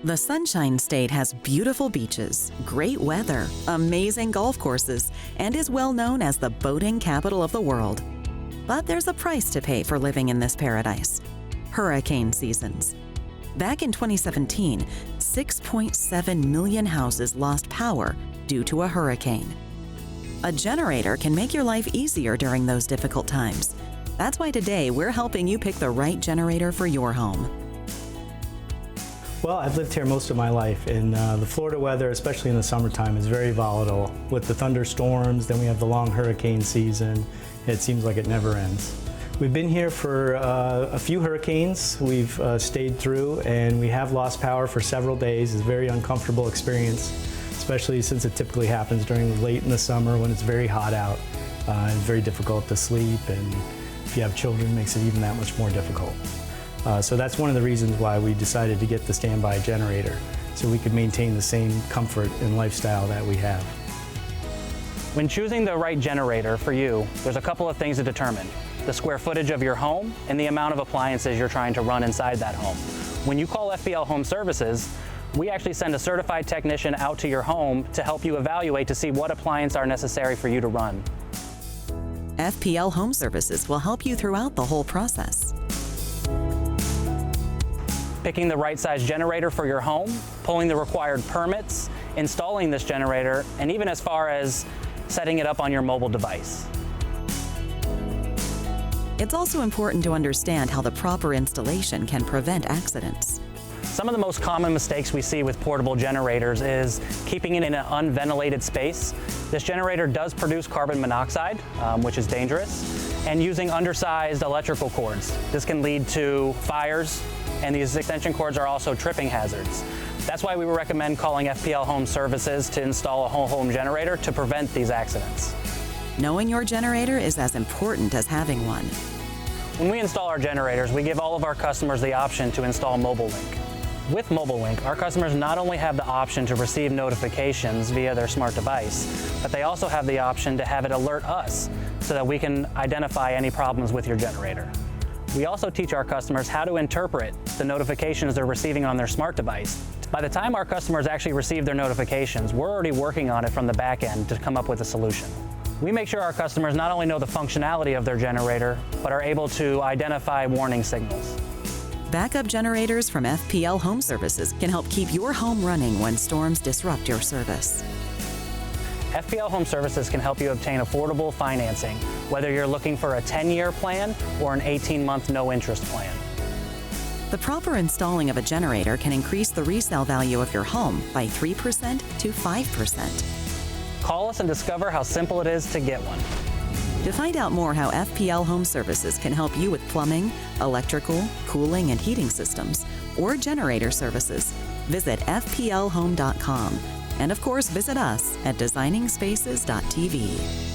The Sunshine State has beautiful beaches, great weather, amazing golf courses, and is well known as the boating capital of the world. But there's a price to pay for living in this paradise: hurricane seasons. Back in 2017, 6.7 million houses lost power due to a hurricane. A generator can make your life easier during those difficult times. That's why today we're helping you pick the right generator for your home. Well, I've lived here most of my life, and the Florida weather, especially in the summertime, is very volatile. With the thunderstorms, then we have the long hurricane season. It seems like it never ends. We've been here for a few hurricanes. We've stayed through, and we have lost power for several days. It's a very uncomfortable experience, especially since it typically happens during late in the summer when it's very hot out. It's very difficult to sleep, and if you have children, it makes it even that much more difficult. So that's one of the reasons why we decided to get the standby generator, so we could maintain the same comfort and lifestyle that we have. When choosing the right generator for you, there's a couple of things to determine: the square footage of your home and the amount of appliances you're trying to run inside that home. When you call FPL Home Services, we actually send a certified technician out to your home to help you evaluate to see what appliances are necessary for you to run. FPL Home Services will help you throughout the whole process. Picking the right size generator for your home, pulling the required permits, installing this generator, and even as far as setting it up on your mobile device. It's also important to understand how the proper installation can prevent accidents. Some of the most common mistakes we see with portable generators is keeping it in an unventilated space. This generator does produce carbon monoxide, which is dangerous, and using undersized electrical cords. This can lead to fires, and these extension cords are also tripping hazards. That's why we would recommend calling FPL Home Services to install a whole home generator to prevent these accidents. Knowing your generator is as important as having one. When we install our generators, we give all of our customers the option to install Mobile Link. With Mobile Link, our customers not only have the option to receive notifications via their smart device, but they also have the option to have it alert us so that we can identify any problems with your generator. We also teach our customers how to interpret the notifications they're receiving on their smart device. By the time our customers actually receive their notifications, we're already working on it from the back end to come up with a solution. We make sure our customers not only know the functionality of their generator, but are able to identify warning signals. Backup generators from FPL Home Services can help keep your home running when storms disrupt your service. FPL Home Services can help you obtain affordable financing, whether you're looking for a 10-year plan or an 18-month no-interest plan. The proper installing of a generator can increase the resale value of your home by 3% to 5%. Call us and discover how simple it is to get one. To find out more how FPL Home Services can help you with plumbing, electrical, cooling, and heating systems, or generator services, visit fplhome.com. And of course, visit us at designingspaces.tv.